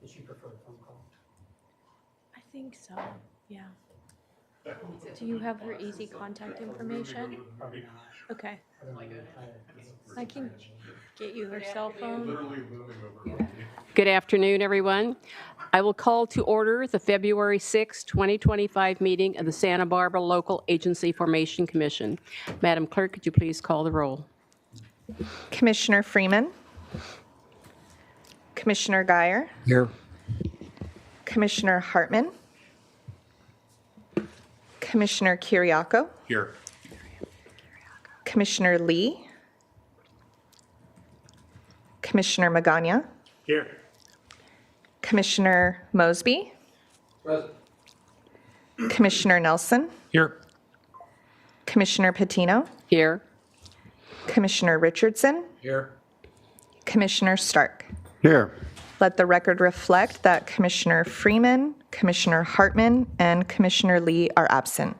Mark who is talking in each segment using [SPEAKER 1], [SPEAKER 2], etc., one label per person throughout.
[SPEAKER 1] Did she prefer a phone call?
[SPEAKER 2] I think so, yeah. Do you have her easy contact information?
[SPEAKER 1] Probably not.
[SPEAKER 2] Okay,
[SPEAKER 1] I don't know.
[SPEAKER 2] I can get you her cell phone.
[SPEAKER 3] Good afternoon, everyone. I will call to order the February 6, 2025 meeting of the Santa Barbara Local Agency Formation Commission. Madam Clerk, could you please call the roll?
[SPEAKER 4] Commissioner Freeman. Commissioner Guyer.
[SPEAKER 5] Here.
[SPEAKER 4] Commissioner Hartman. Commissioner Kiriako.
[SPEAKER 5] Here.
[SPEAKER 4] Commissioner Lee. Commissioner Magana.
[SPEAKER 5] Here.
[SPEAKER 4] Commissioner Mosby.
[SPEAKER 5] Present.
[SPEAKER 4] Commissioner Nelson.
[SPEAKER 5] Here.
[SPEAKER 4] Commissioner Patino.
[SPEAKER 3] Here.
[SPEAKER 4] Commissioner Richardson.
[SPEAKER 5] Here.
[SPEAKER 4] Commissioner Stark.
[SPEAKER 5] Here.
[SPEAKER 4] Let the record reflect that Commissioner Freeman, Commissioner Hartman, and Commissioner Lee are absent.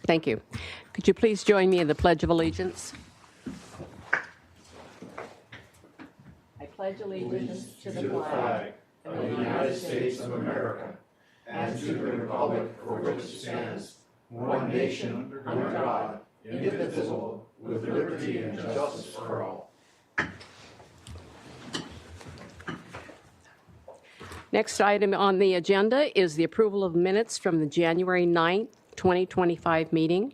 [SPEAKER 3] Thank you. Could you please join me in the Pledge of Allegiance? I pledge allegiance to the flag
[SPEAKER 6] of the United States of America and to the republic for which it stands, one nation, under God, indivisible, with liberty and justice for all.
[SPEAKER 3] Next item on the agenda is the approval of minutes from the January 9th, 2025 meeting.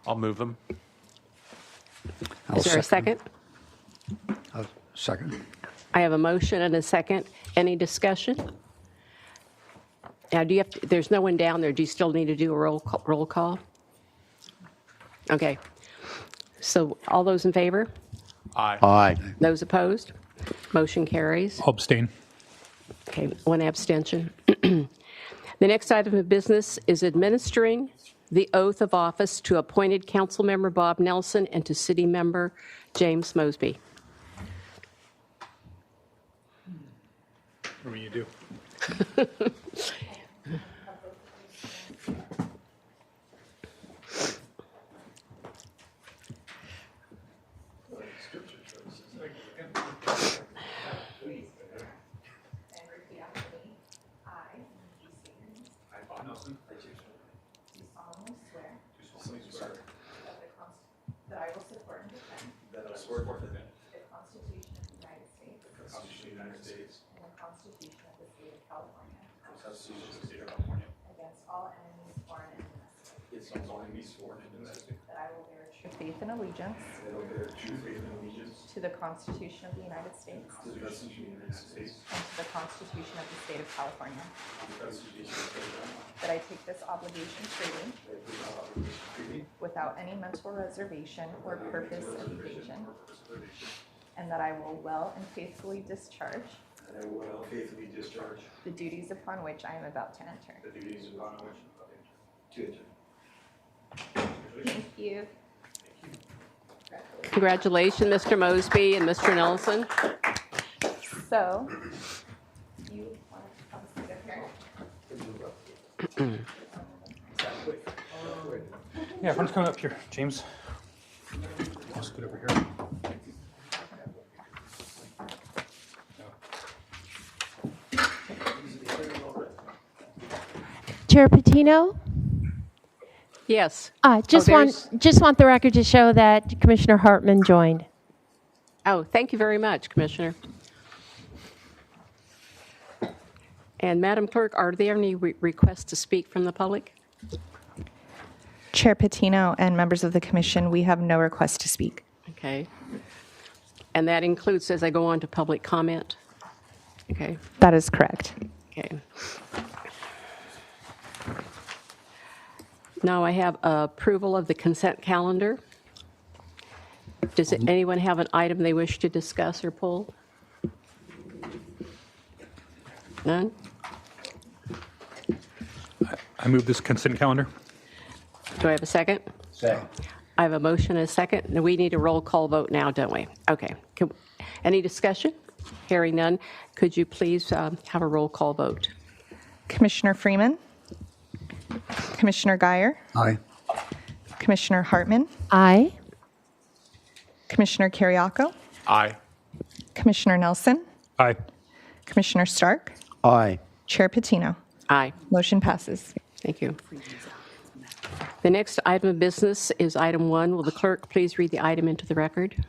[SPEAKER 7] I'll move them.
[SPEAKER 3] Is there a second?
[SPEAKER 5] Second.
[SPEAKER 3] I have a motion and a second. Any discussion? Now, do you have to, there's no one down there. Do you still need to do a roll call? Okay. So all those in favor?
[SPEAKER 7] Aye.
[SPEAKER 5] Aye.
[SPEAKER 3] Those opposed? Motion carries.
[SPEAKER 8] Abstain.
[SPEAKER 3] Okay, one abstention. The next item of business is administering the oath of office to appointed council member Bob Nelson and to city member James Mosby.
[SPEAKER 8] What will you do?
[SPEAKER 4] That I will support and defend the Constitution of the United States and the Constitution of the State of California against all enemies, foreign and domestic. That I will bear true faith and allegiance to the Constitution of the United States and to the Constitution of the State of California. That I take this obligation freely without any mental reservation or purpose of evasion, and that I will well and faithfully discharge the duties upon which I am about to enter. Thank you.
[SPEAKER 3] Congratulations, Mr. Mosby and Mr. Nelson.
[SPEAKER 4] So, you want to come sit up here?
[SPEAKER 8] Yeah, everyone's coming up here. James, I'll scoot over here.
[SPEAKER 9] Chair Patino,
[SPEAKER 3] Yes.
[SPEAKER 9] just want the record to show that Commissioner Hartman joined.
[SPEAKER 3] Oh, thank you very much, Commissioner. And Madam Clerk, are there any requests to speak from the public?
[SPEAKER 4] Chair Patino and members of the commission, we have no request to speak.
[SPEAKER 3] Okay. And that includes as I go on to public comment? Okay.
[SPEAKER 4] That is correct.
[SPEAKER 3] Okay. Now I have approval of the consent calendar. Does anyone have an item they wish to discuss or pull? None?
[SPEAKER 8] I move this consent calendar.
[SPEAKER 3] Do I have a second?
[SPEAKER 5] Second.
[SPEAKER 3] I have a motion and a second. Now we need a roll call vote now, don't we? Okay. Any discussion? Hearing none, could you please have a roll call vote?
[SPEAKER 4] Commissioner Freeman. Commissioner Guyer.
[SPEAKER 5] Aye.
[SPEAKER 4] Commissioner Hartman.
[SPEAKER 9] Aye.
[SPEAKER 4] Commissioner Kiriako.
[SPEAKER 7] Aye.
[SPEAKER 4] Commissioner Nelson,
[SPEAKER 8] Aye.
[SPEAKER 4] Commissioner Stark,
[SPEAKER 6] Aye.
[SPEAKER 4] Chair Patino.
[SPEAKER 3] Aye.
[SPEAKER 4] Motion passes.
[SPEAKER 3] Thank you. The next item of business is item 1. Will the clerk please read the item into the record?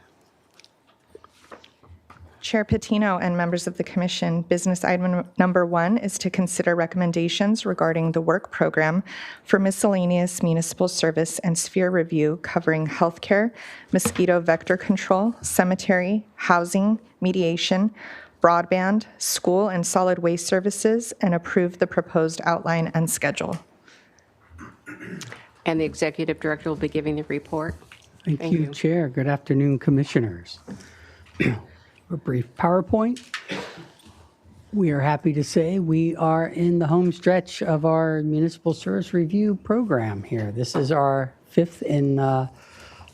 [SPEAKER 4] Chair Patino and members of the commission, business item number 1 is to consider recommendations regarding the work program for miscellaneous municipal service and sphere review covering healthcare, mosquito vector control, cemetery, housing, mediation, broadband, school and solid waste services, and approve the proposed outline and schedule.
[SPEAKER 3] And the executive director will be giving the report.
[SPEAKER 1] Thank
[SPEAKER 3] Thank
[SPEAKER 1] you,
[SPEAKER 3] you.
[SPEAKER 1] Chair. Good afternoon, Commissioners. A brief PowerPoint. We are happy to say we are in the home stretch of our municipal service review program here. This is our 5th and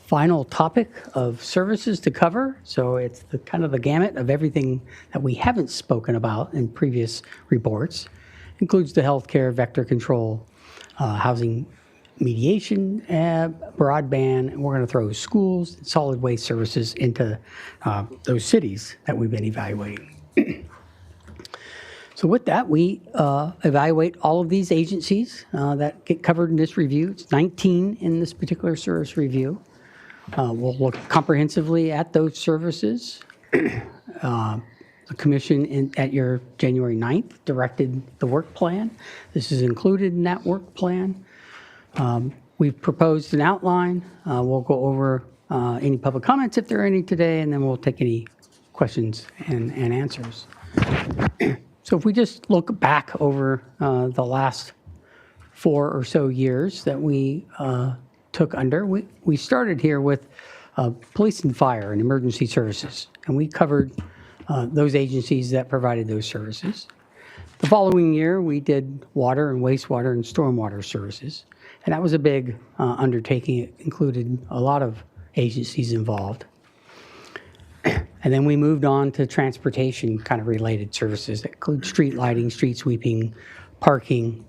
[SPEAKER 1] final topic of services to cover. So it's the kind of the gamut of everything that we haven't spoken about in previous reports. Includes the healthcare, vector control, housing mediation, broadband, and we're going to throw schools and solid waste services into those cities that we've been evaluating. So with that, we evaluate all of these agencies that get covered in this review. It's 19 in this particular service review. We'll look comprehensively at those services. The commission at your January 9th directed the work plan. This is included in that work plan. We've proposed an outline. We'll go over any public comments if there are any today, and then we'll take any questions and answers. So if we just look back over the last 4 or so years that we took under, we started here with police and fire and emergency services, and we covered those agencies that provided those services. The following year, we did water and wastewater and stormwater services. And that was a big undertaking. It included a lot of agencies involved. And then we moved on to transportation kind of related services that include street lighting, street sweeping, parking,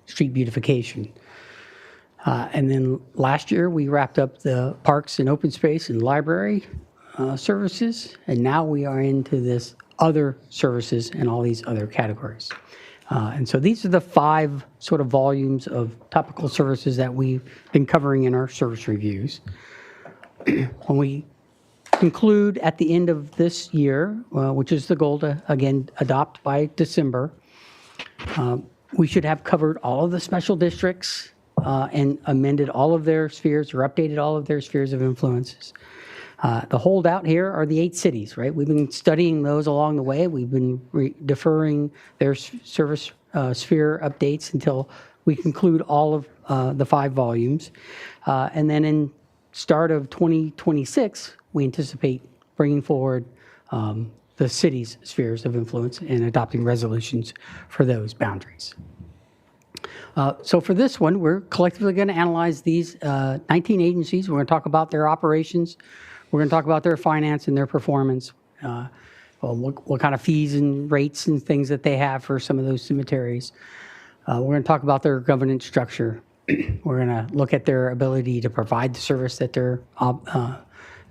[SPEAKER 1] street beautification. And then last year, we wrapped up the parks and open space and library services. And now we are into this other services and all these other categories. And so these are the 5 sort of volumes of topical services that we've been covering in our service reviews. When we conclude at the end of this year, which is the goal to, again, adopt by December, we should have covered all of the special districts and amended all of their spheres or updated all of their spheres of influences. The holdout here are the 8 cities, right? We've been studying those along the way. We've been deferring their service sphere updates until we conclude all of the 5 volumes. And then in start of 2026, we anticipate bringing forward the city's spheres of influence and adopting resolutions for those boundaries. So for this one, we're collectively going to analyze these 19 agencies. We're going to talk about their operations. We're going to talk about their finance and their performance, what kind of fees and rates and things that they have for some of those cemeteries. We're going to talk about their governance structure. We're going to look at their ability to provide the service that they're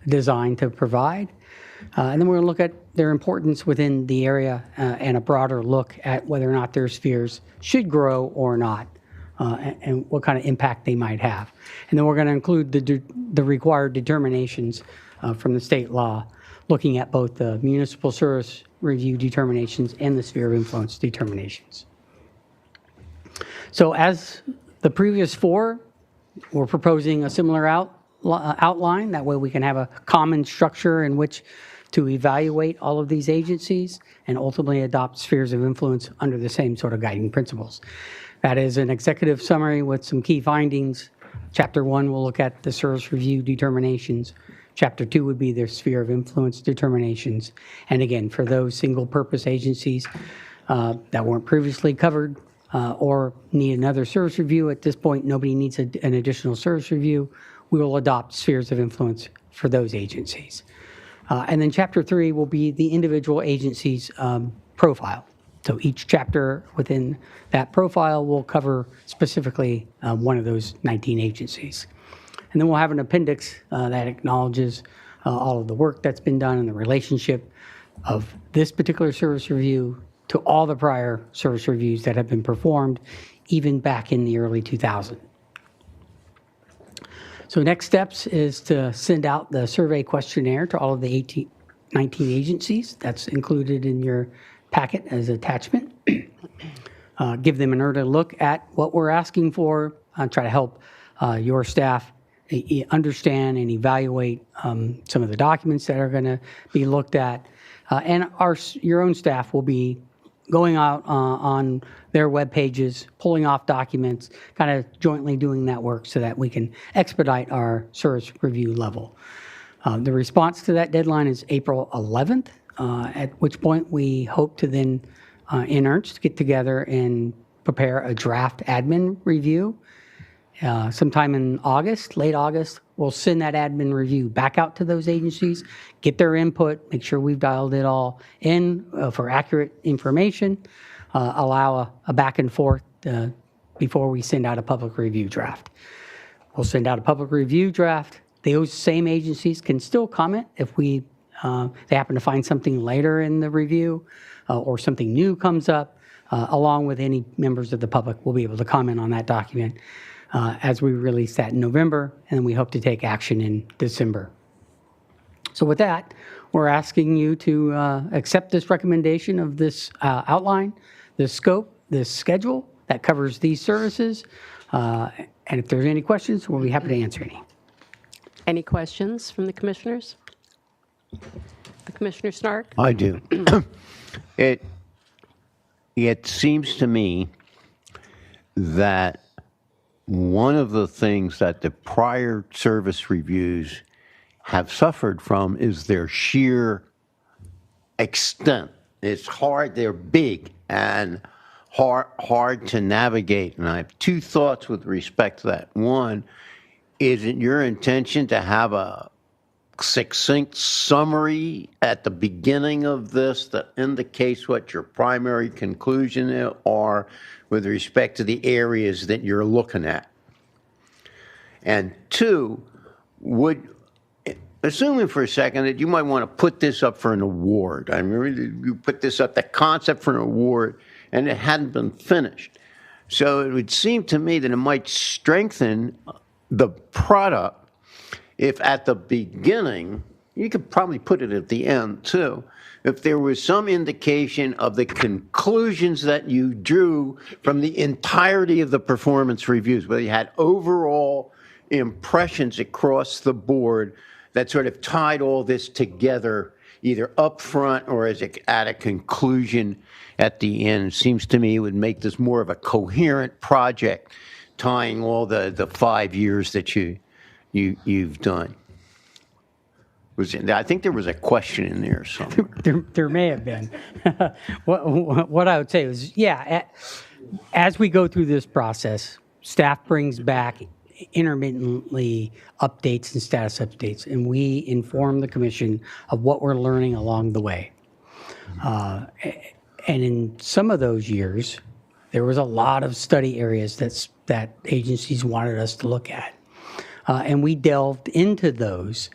[SPEAKER 1] designed to provide. And then we're going to look at their importance within the area and a broader look at whether or not their spheres should grow or not. And what kind of impact they might have. And then we're going to include the required determinations from the state law, looking at both the municipal service review determinations and the sphere of influence determinations. So as the previous 4, we're proposing a similar outline. That way we can have a common structure in which to evaluate all of these agencies and ultimately adopt spheres of influence under the same sort of guiding principles. That is an executive summary with some key findings. Chapter 1 will look at the service review determinations. Chapter 2 would be their sphere of influence determinations. And again, for those single purpose agencies that weren't previously covered or need another service review, at this point, nobody needs an additional service review. We will adopt spheres of influence for those agencies. And then chapter 3 will be the individual agency's profile. So each chapter within that profile will cover specifically one of those 19 agencies. And then we'll have an appendix that acknowledges all of the work that's been done and the relationship of this particular service review to all the prior service reviews that have been performed, even back in the early 2000s. So next steps is to send out the survey questionnaire to all of the 19 agencies. That's included in your packet as attachment. Give them an early look at what we're asking for, try to help your staff understand and evaluate some of the documents that are going to be looked at. And your own staff will be going out on their web pages, pulling off documents, kind of jointly doing that work so that we can expedite our service review level. The response to that deadline is April 11th, at which point we hope to then, in earnest, get together and prepare a draft admin review. Sometime in August, late August, we'll send that admin review back out to those agencies, get their input, make sure we've dialed it all in for accurate information, allow a back and forth before we send out a public review draft. We'll send out a public review draft. Those same agencies can still comment if they happen to find something later in the review or something new comes up, along with any members of the public will be able to comment on that document as we release that in November, and then we hope to take action in December. So with that, we're asking you to accept this recommendation of this outline, this scope, this schedule that covers these services. And if there's any questions, we'll be happy to answer any.
[SPEAKER 3] Any questions from the commissioners? Commissioner Snark?
[SPEAKER 5] I do. It seems to me that one of the things that the prior service reviews have suffered from is their sheer extent. It's hard, they're big and hard to navigate. And I have two thoughts with respect to that. One, is it your intention to have a succinct summary at the beginning of this that indicates what your primary conclusion are with respect to the areas that you're looking at? And two, assuming for a second that you might want to put this up for an award. I mean, you put this up, the concept for an award, and it hadn't been finished. So it would seem to me that it might strengthen the product if at the beginning, you could probably put it at the end too, if there was some indication of the conclusions that you drew from the entirety of the performance reviews, whether you had overall impressions across the board that sort of tied all this together, either up front or at a conclusion at the end. It seems to me it would make this more of a coherent project, tying all the 5 years that you've done. I think there was a question in there somewhere.
[SPEAKER 1] There may have been. What I would say is, yeah, as we go through this process, staff brings back intermittently updates and status updates, and we inform the commission of what we're learning along the way. And in some of those years, there was a lot of study areas that agencies wanted us to look at. And we delved into those.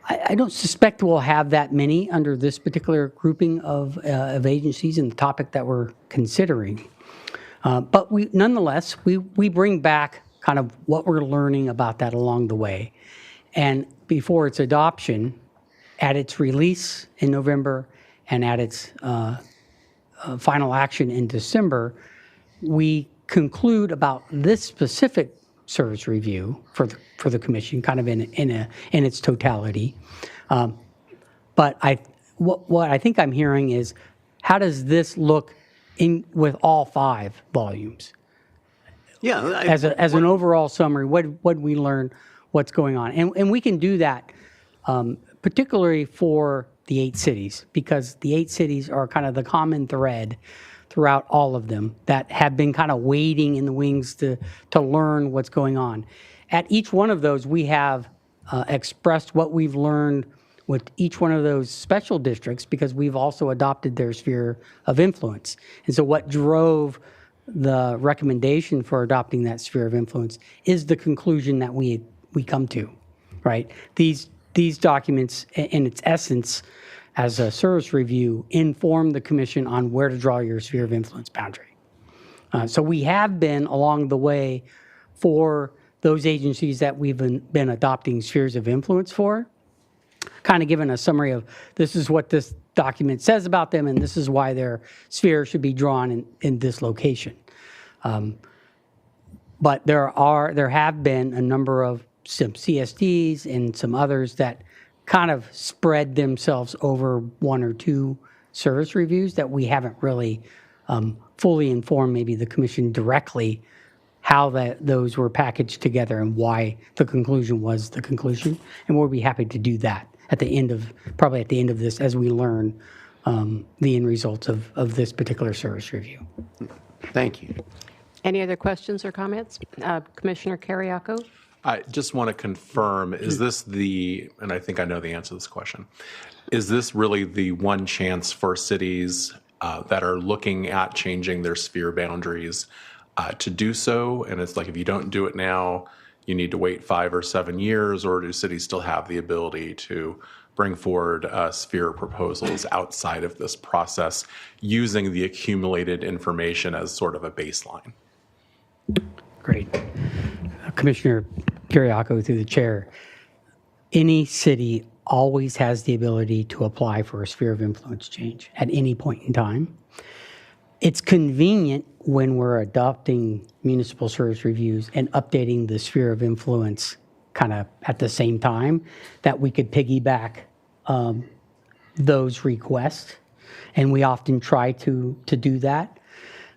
[SPEAKER 1] I don't suspect we'll have that many under this particular grouping of agencies and the topic that we're considering. But nonetheless, we bring back kind of what we're learning about that along the way. And before its adoption, at its release in November and at its final action in December, we conclude about this specific service review for the commission, kind of in its totality. But what I think I'm hearing is, how does this look with all 5 volumes?
[SPEAKER 5] Yeah,
[SPEAKER 1] As an overall summary, what we learn, what's going on, and we can do that, particularly for the 8 cities, because the 8 cities are kind of the common thread throughout all of them that have been kind of waiting in the wings to learn what's going on. At each one of those, we have expressed what we've learned with each one of those special districts, because we've also adopted their sphere of influence. And so what drove the recommendation for adopting that sphere of influence is the conclusion that we come to, right? These these documents, in its essence, as a service review, inform the commission on where to draw your sphere of influence boundary. So we have been along the way for those agencies that we've been adopting spheres of influence for, kind of given a summary of this is what this document says about them and this is why their sphere should be drawn in this location. But there have been a number of some CSDs and some others that kind of spread themselves over one or two service reviews that we haven't really fully informed maybe the commission directly how those were packaged together and why the conclusion was the conclusion. And we'll be happy to do that probably at the end of this as we learn the end results of this particular service review.
[SPEAKER 5] Thank you.
[SPEAKER 3] Any other questions or comments? Commissioner Carriaco?
[SPEAKER 7] I just want to confirm, is this and I think I know the answer to this question, is this really the one chance for cities that are looking at changing their sphere boundaries to do so? And it's like, if you don't do it now, you need to wait 5 or 7 years, or do cities still have the ability to bring forward sphere proposals outside of this process using the accumulated information as sort of a baseline?
[SPEAKER 1] Great. Commissioner Kyriakou, through the chair, any city always has the ability to apply for a sphere of influence change at any point in time. It's convenient when we're adopting municipal service reviews and updating the sphere of influence kind of at the same time that we could piggyback those requests. And we often try to do that.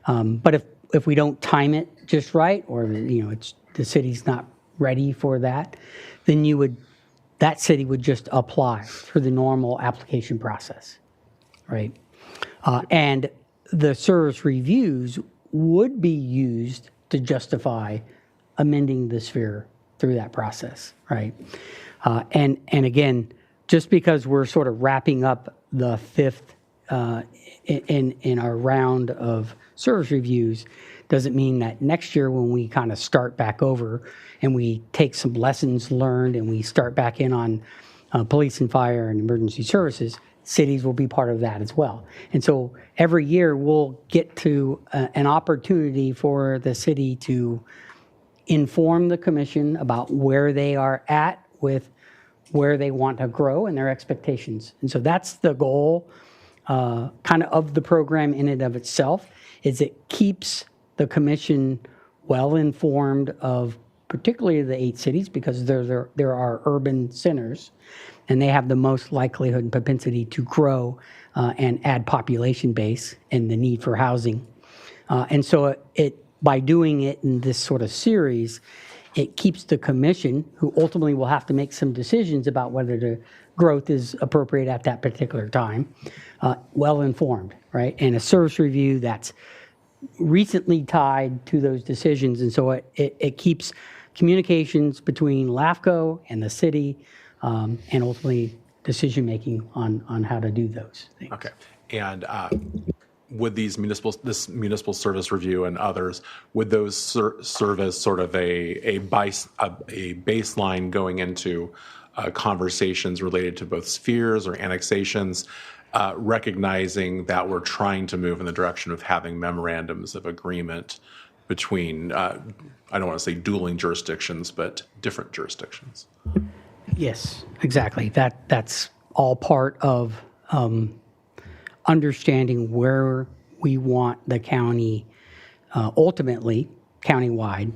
[SPEAKER 1] But if we don't time it just right, or the city's not ready for that, then that city would just apply through the normal application process, right? And the service reviews would be used to justify amending the sphere through that process, right? And again, just because we're sort of wrapping up the fifth in our round of service reviews doesn't mean that next year when we kind of start back over and we take some lessons learned and we start back in on police and fire and emergency services, cities will be part of that as well. And so every year we'll get to an opportunity for the city to inform the commission about where they are at with where they want to grow and their expectations. And so that's the goal kind of the program in and of itself, is it keeps the commission well informed of particularly the 8 cities, because there are urban centers and they have the most likelihood and propensity to grow and add population base and the need for housing. And so by doing it in this sort of series, it keeps the commission, who ultimately will have to make some decisions about whether the growth is appropriate at that particular time, well informed, right? And a service review that's recently tied to those decisions. And so it keeps communications between LAFCO and the city and ultimately decision-making on how to do those things.
[SPEAKER 7] Okay. And would this municipal service review and others, would those serve as sort of a baseline going into conversations related to both spheres or annexations, recognizing that we're trying to move in the direction of having memorandums of agreement between, I don't want to say dueling jurisdictions, but different jurisdictions?
[SPEAKER 1] Yes, exactly. That's all part of understanding where we want the county, ultimately countywide,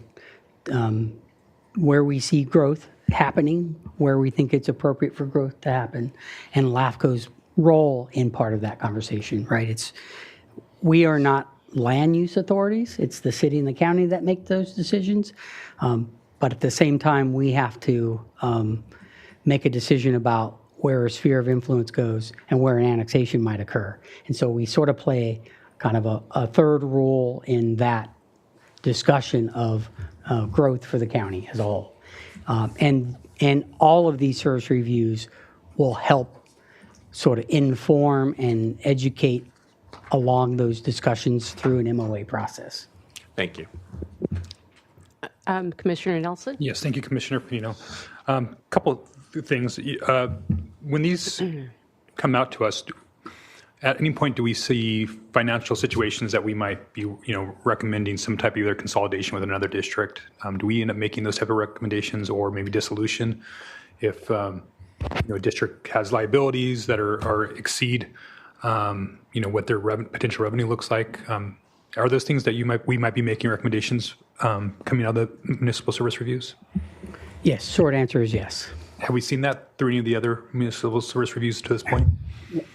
[SPEAKER 1] where we see growth happening, where we think it's appropriate for growth to happen, and LAFCO's role in part of that conversation, right? We are not land use authorities. It's the city and the county that make those decisions. But at the same time, we have to make a decision about where a sphere of influence goes and where an annexation might occur. And so we sort of play kind of a third role in that discussion of growth for the county as a whole. And all of these service reviews will help sort of inform and educate along those discussions through an MOA process.
[SPEAKER 7] Thank you.
[SPEAKER 3] Commissioner Nelson?
[SPEAKER 8] Yes, thank you, Commissioner Pino. Couple things. When these come out to us, at any point do we see financial situations that we might be, recommending some type of either consolidation with another district? Do we end up making those type of recommendations, or maybe dissolution if a district has liabilities that are exceed what their potential revenue looks like? Are those things that we might be making recommendations coming out of the municipal service reviews?
[SPEAKER 1] Yes, short answer is yes.
[SPEAKER 8] Have we seen that through any of the other municipal service reviews to this point?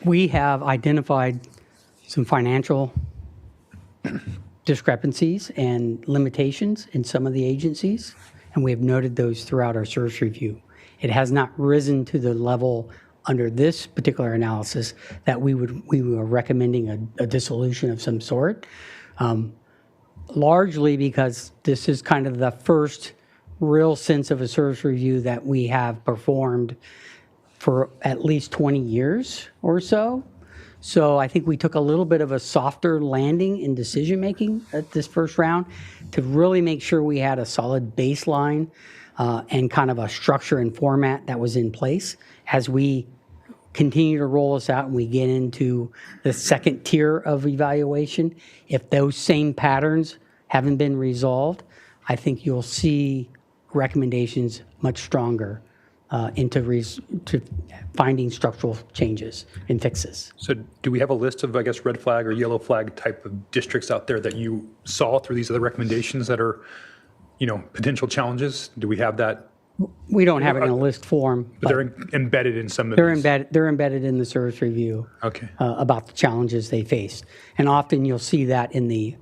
[SPEAKER 1] We have identified some financial discrepancies and limitations in some of the agencies, and we have noted those throughout our service review. It has not risen to the level under this particular analysis that we were recommending a dissolution of some sort, largely because this is kind of the first real sense of a service review that we have performed for at least 20 years or so. So I think we took a little bit of a softer landing in decision-making at this first round to really make sure we had a solid baseline and kind of a structure and format that was in place as we continue to roll this out and we get into the second tier of evaluation. If those same patterns haven't been resolved, I think you'll see recommendations much stronger to finding structural changes and fixes.
[SPEAKER 8] So do we have a list of, I guess, red flag or yellow flag type of districts out there that you saw through these other recommendations that are, potential challenges? Do we have that?
[SPEAKER 1] We don't have it in a list form.
[SPEAKER 8] But they're embedded in some of
[SPEAKER 1] They're
[SPEAKER 8] these.
[SPEAKER 1] they're embedded in the service review.
[SPEAKER 8] Okay.
[SPEAKER 1] About the challenges they faced. And often you'll see that in the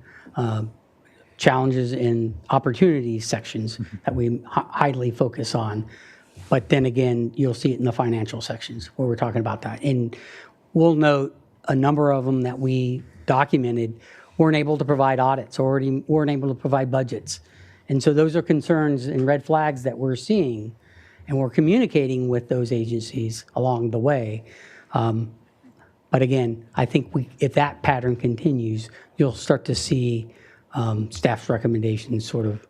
[SPEAKER 1] challenges and opportunities sections that we highly focus on. But then again, you'll see it in the financial sections where we're talking about that. And we'll note a number of them that we documented weren't able to provide audits or weren't able to provide budgets. And so those are concerns and red flags that we're seeing, and we're communicating with those agencies along the way. But again, I think if that pattern continues, you'll start to see staff's recommendations sort of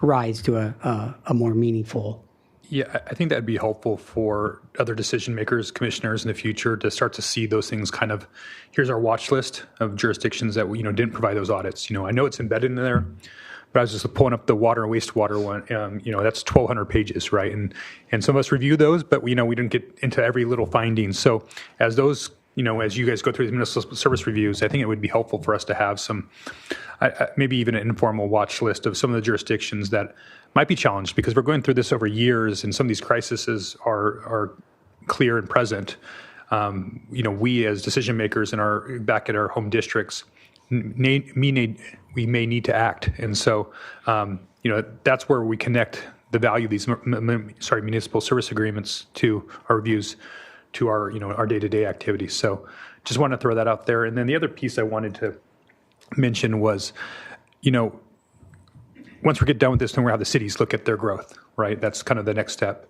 [SPEAKER 1] rise to a more meaningful.
[SPEAKER 8] Yeah, I think that'd be helpful for other decision makers, commissioners in the future to start to see those things kind of, here's our watch list of jurisdictions that didn't provide those audits. I know it's embedded in there, but I was just pulling up the water and wastewater one. That's 1,200 pages, right? And some of us review those, but we didn't get into every little finding. So as those, as you guys go through these municipal service reviews, I think it would be helpful for us to have some, maybe even an informal watch list of some of the jurisdictions that might be challenged, because we're going through this over years, and some of these crises are clear and present. We as decision makers back at our home districts, we may need to act, and so that's where we connect the value of these municipal service agreements to our reviews, to our day-to-day activities. So just want to throw that out there. And then the other piece I wanted to mention was, once we get done with this, then we'll have the cities look at their growth, right? That's kind of the next step.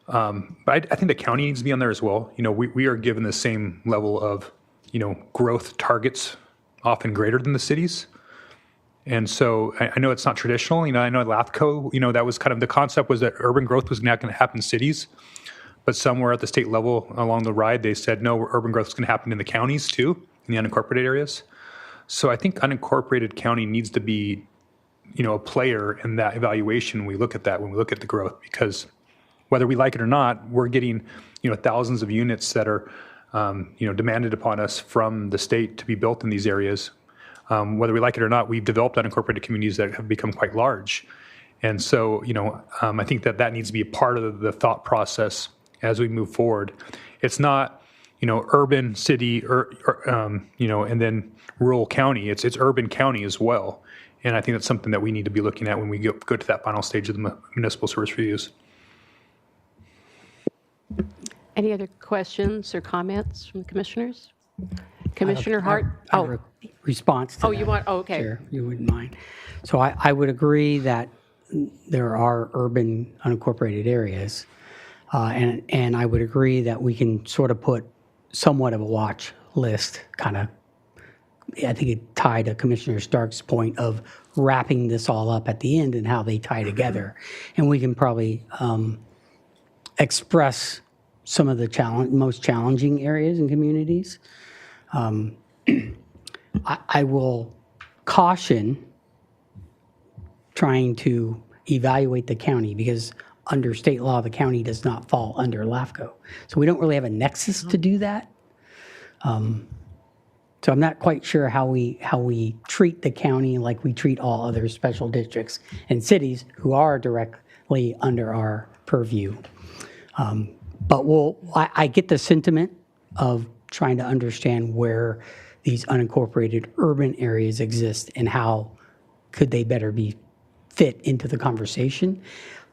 [SPEAKER 8] But I think the county needs to be on there as well. We are given the same level of, growth targets, often greater than the cities. And so I know it's not traditional. I know at LAFCO, that was kind of the concept was that urban growth was not going to happen in cities. But somewhere at the state level along the ride, they said, no, urban growth is going to happen in the counties too, in the unincorporated areas. So I think unincorporated county needs to be, a player in that evaluation. We look at that when we look at the growth, because whether we like it or not, we're getting, thousands of units that are, demanded upon us from the state to be built in these areas. Whether we like it or not, we've developed unincorporated communities that have become quite large. And so, I think that needs to be a part of the thought process as we move forward. It's not, urban, city, and then rural county. It's urban county as well. And I think that's something that we need to be looking at when we go to that final stage of the municipal service reviews.
[SPEAKER 3] Any other questions or comments from the commissioners? Commissioner Hart?
[SPEAKER 1] I have a response to that,
[SPEAKER 3] you want? Oh, okay.
[SPEAKER 1] Chair, you wouldn't mind. So I would agree that there are urban unincorporated areas, and I would agree that we can sort of put somewhat of a watch list, kind of. I think it tied to Commissioner Stark's point of wrapping this all up at the end and how they tie together. And we can probably express some of the most challenging areas and communities. I will caution trying to evaluate the county because under state law, the county does not fall under LAFCO. So we don't really have a nexus to do that. So I'm not quite sure how we treat the county like we treat all other special districts and cities who are directly under our purview. But I get the sentiment of trying to understand where these unincorporated urban areas exist and how could they better be fit into the conversation.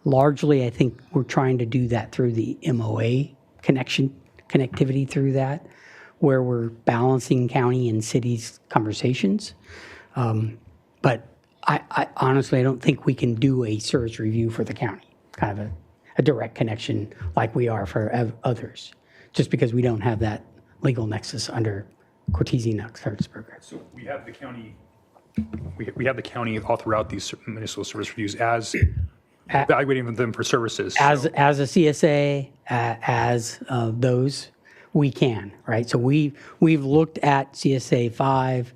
[SPEAKER 1] Largely, I think we're trying to do that through the MOA connectivity through that, where we're balancing county and cities conversations. But I honestly, I don't think we can do a service review for the county, kind of a direct connection like we are for others, just because we don't have that legal nexus under Cortese-Knox-Hartsburg.
[SPEAKER 8] So we have the county, we have the county all throughout these municipal service reviews as evaluating them for services.
[SPEAKER 1] As a CSA, as those, we can, right? So we've looked at CSA 5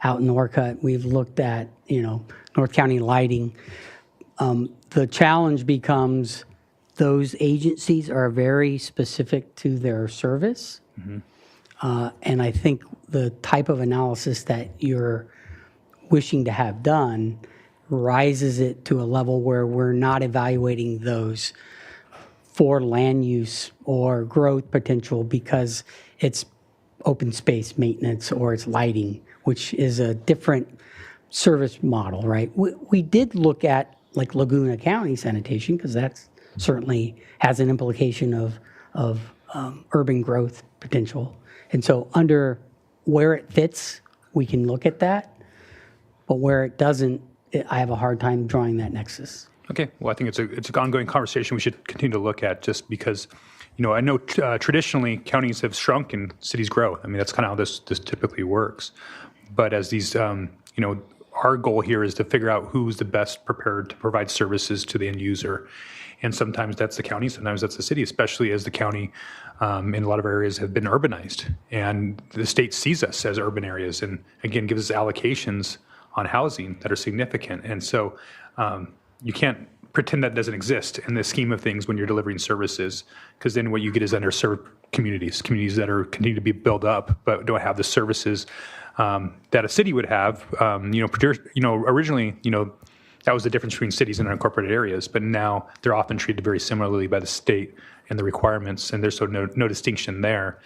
[SPEAKER 1] out in Norcut. We've looked at, North County Lighting. The challenge becomes those agencies are very specific to their service. And I think the type of analysis that you're wishing to have done rises it to a level where we're not evaluating those for land use or growth potential because it's open space maintenance or it's lighting, which is a different service model, right? We did look at like Laguna County sanitation because that's certainly has an implication of urban growth potential. And so under where it fits, we can look at that, but where it doesn't, I have a hard time drawing that nexus.
[SPEAKER 8] Okay, well, I think it's an ongoing conversation we should continue to look at just because, I know traditionally counties have shrunk and cities grow. I mean, that's kind of how this typically works. But as these, our goal here is to figure out who's the best prepared to provide services to the end user. And sometimes that's the county, sometimes that's the city, especially as the county in a lot of areas have been urbanized. And the state sees us as urban areas and, again, gives us allocations on housing that are significant. And so you can't pretend that doesn't exist in the scheme of things when you're delivering services, because then what you get is underserved communities that are continue to be built up but don't have the services that a city would have. Originally, that was the difference between cities and unincorporated areas, but now they're often treated very similarly by the state and the requirements, and there's no distinction there.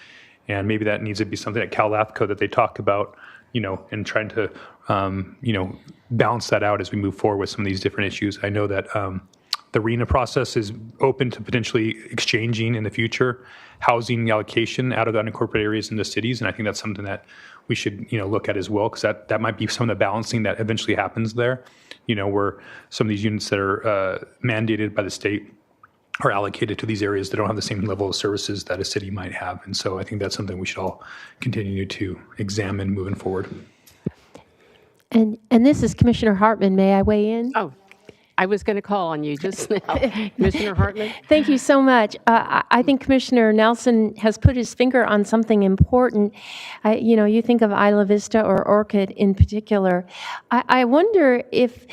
[SPEAKER 8] And maybe that needs to be something at LAFCO that they talk about, and trying to, balance that out as we move forward with some of these different issues. I know that the RENA process is open to potentially exchanging in the future housing allocation out of the unincorporated areas into cities, and I think that's something that we should, look at as well, because that might be some of the balancing that eventually happens there, where some of these units that are mandated by the state are allocated to these areas that don't have the same level of services that a city might have. And so I think that's something we should all continue to examine moving forward.
[SPEAKER 9] And this is Commissioner Hartman. May I weigh in?
[SPEAKER 3] Oh, I was going to call on you just now. Commissioner Hartman?
[SPEAKER 9] Thank you so much. I think Commissioner Nelson has put his finger on something important. You think of Isla Vista or Orchid in particular. I wonder if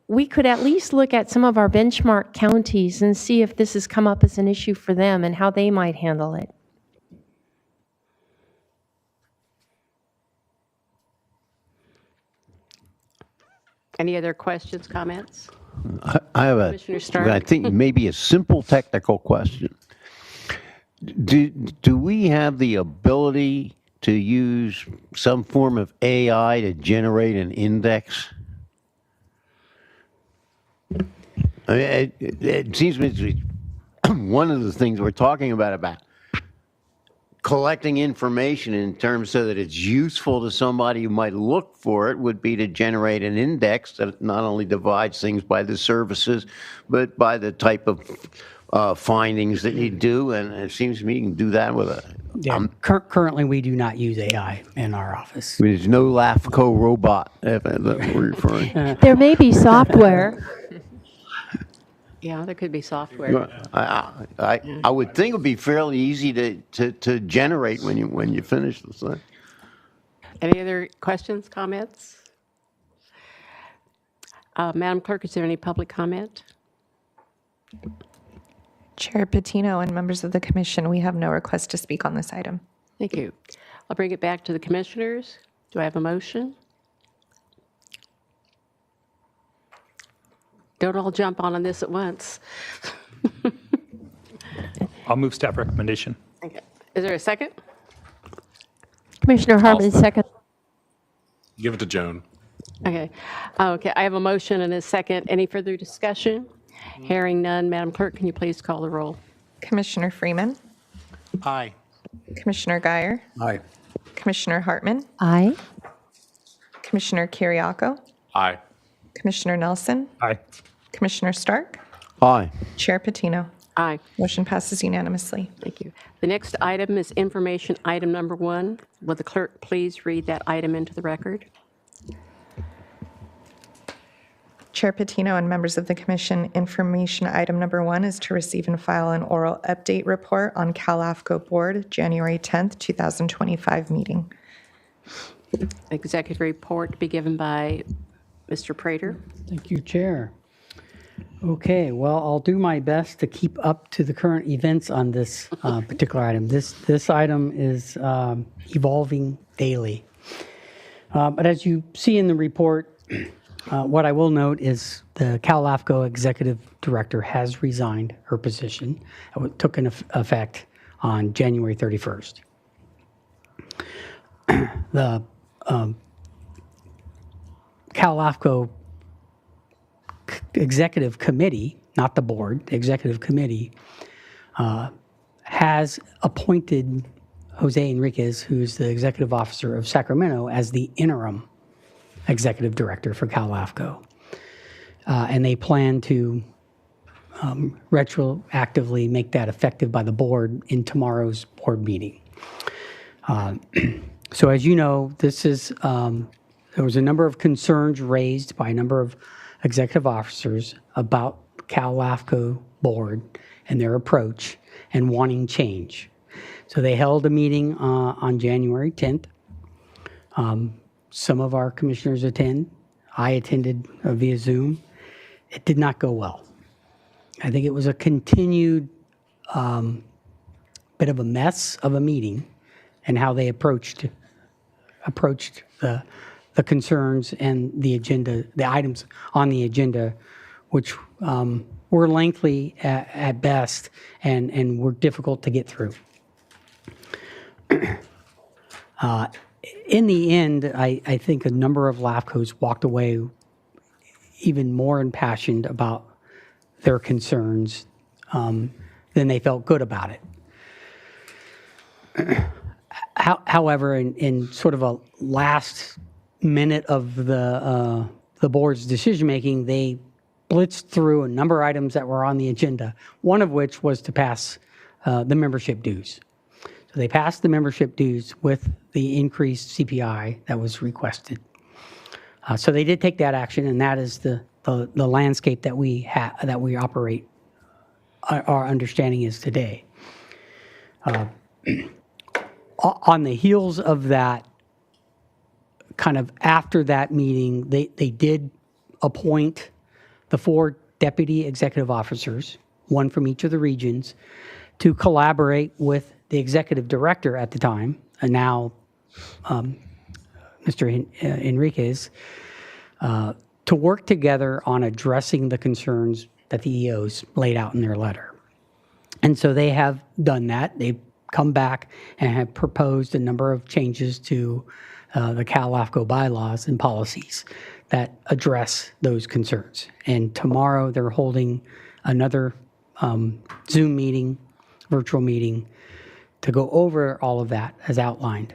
[SPEAKER 9] we could at least look at some of our benchmark counties and see if this has come up as an issue for them and how they might handle it.
[SPEAKER 3] Any other questions, comments?
[SPEAKER 5] I have
[SPEAKER 3] Commissioner Stark?
[SPEAKER 5] I think maybe a simple technical question. Do we have the ability to use some form of AI to generate an index? I mean, it seems to me one of the things we're talking about collecting information in terms so that it's useful to somebody who might look for it would be to generate an index that not only divides things by the services, but by the type of findings that you do. And it seems to me you can do that with a...
[SPEAKER 1] Currently, we do not use AI in our office.
[SPEAKER 5] There's no LAFCO robot, if that's what we're referring.
[SPEAKER 9] There may be software.
[SPEAKER 3] Yeah, there could be software.
[SPEAKER 5] I would think it would be fairly easy to generate when you finish the thing.
[SPEAKER 3] Any other questions, comments? Madam Clerk, is there any public comment?
[SPEAKER 4] Chair Patino and members of the commission, we have no request to speak on this item.
[SPEAKER 3] Thank you. I'll bring it back to the commissioners. Do I have a motion? Don't all jump on this at once.
[SPEAKER 8] I'll move staff recommendation.
[SPEAKER 3] Okay. Is there a second?
[SPEAKER 9] Commissioner Hartman, second.
[SPEAKER 7] Give it to Joan.
[SPEAKER 3] Okay. Okay, I have a motion and a second. Any further discussion? Hearing none, Madam Clerk, can you please call the roll?
[SPEAKER 4] Commissioner Freeman,
[SPEAKER 5] Aye.
[SPEAKER 4] Commissioner Guyer,
[SPEAKER 8] Aye.
[SPEAKER 4] Commissioner Hartman,
[SPEAKER 9] Aye.
[SPEAKER 4] Commissioner Kiriako,
[SPEAKER 7] Aye.
[SPEAKER 4] Commissioner Nelson,
[SPEAKER 8] Aye.
[SPEAKER 4] Commissioner Stark,
[SPEAKER 5] Aye.
[SPEAKER 4] Chair Patino.
[SPEAKER 3] Aye.
[SPEAKER 4] Motion passes unanimously.
[SPEAKER 3] Thank you. The next item is information item number 1. Will the clerk please read that item into the record?
[SPEAKER 4] Chair Patino and members of the commission, information item number 1 is to receive and file an oral update report on LAFCO Board, January 10th, 2025 meeting.
[SPEAKER 3] Executive report to be given by Mr. Prater.
[SPEAKER 1] Thank you, Chair. Okay, well, I'll do my best to keep up to the current events on this particular item. This item is evolving daily. But as you see in the report, what I will note is the LAFCO executive director has resigned her position. It took an effect on January 31st. The LAFCO executive committee, not the board, the executive committee, has appointed Jose Enriquez, who's the executive officer of Sacramento, as the interim executive director for LAFCO. And they plan to retroactively make that effective by the board in tomorrow's board meeting. So as you know, this is, there was a number of concerns raised by a number of executive officers about LAFCO board and their approach and wanting change. So they held a meeting on January 10th. Some of our commissioners attend. I attended via Zoom. It did not go well. I think it was a continued bit of a mess of a meeting and how they approached the concerns and the agenda, the items on the agenda, which were lengthy at best and were difficult to get through. In the end, I think a number of LAFCOs walked away even more impassioned about their concerns than they felt good about it. However, in sort of a last minute of the board's decision-making, they blitzed through a number of items that were on the agenda, one of which was to pass the membership dues. So they passed the membership dues with the increased CPI that was requested. So they did take that action, and that is the landscape that we operate. Our understanding is today. On the heels of that, kind of after that meeting, they did appoint the 4 deputy executive officers, one from each of the regions, to collaborate with the executive director at the time, and now Mr. Enriquez, to work together on addressing the concerns that the EOs laid out in their letter. And so they have done that. They've come back and have proposed a number of changes to the LAFCO bylaws and policies that address those concerns. And tomorrow they're holding another Zoom meeting, virtual meeting, to go over all of that as outlined.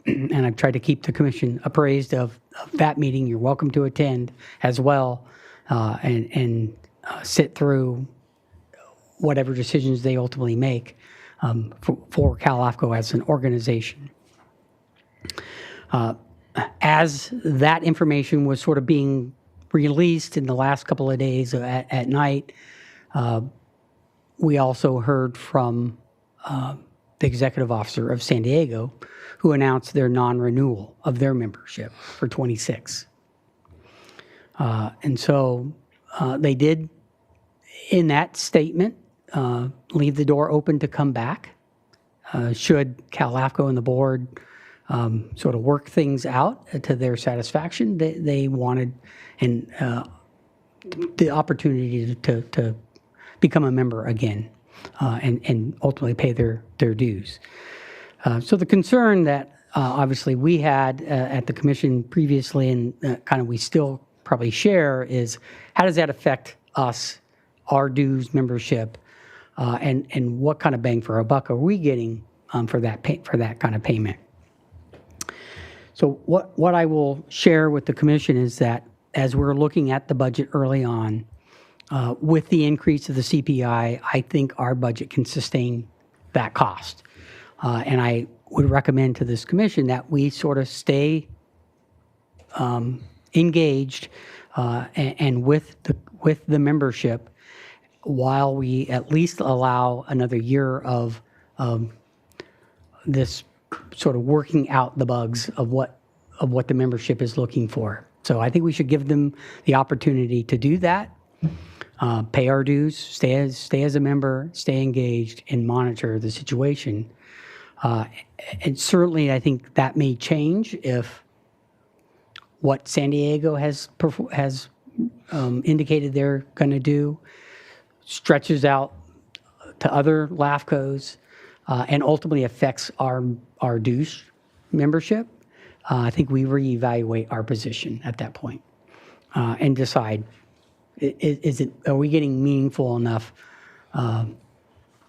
[SPEAKER 1] And I've tried to keep the commission appraised of that meeting. You're welcome to attend as well and sit through whatever decisions they ultimately make for LAFCO as an organization. As that information was sort of being released in the last couple of days at night, We also heard from the executive officer of San Diego, who announced their non-renewal of their membership for 26. And so they did, in that statement, leave the door open to come back. Should LAFCO and the board sort of work things out to their satisfaction, they wanted the opportunity to become a member again and ultimately pay their dues. So the concern that obviously we had at the commission previously, and kind of we still probably share, is how does that affect us, our dues membership, and what kind of bang for our buck are we getting for that kind of payment? So what I will share with the commission is that as we're looking at the budget early on, with the increase of the CPI, I think our budget can sustain that cost. And I would recommend to this commission that we sort of stay engaged and with the membership while we at least allow another year of this sort of working out the bugs of what the membership is looking for. So I think we should give them the opportunity to do that, pay our dues, stay as a member, stay engaged, and monitor the situation. And certainly, I think that may change if what San Diego has indicated they're going to do stretches out to other LAFCOs and ultimately affects our dues membership. I think we reevaluate our position at that point and decide, are we getting meaningful enough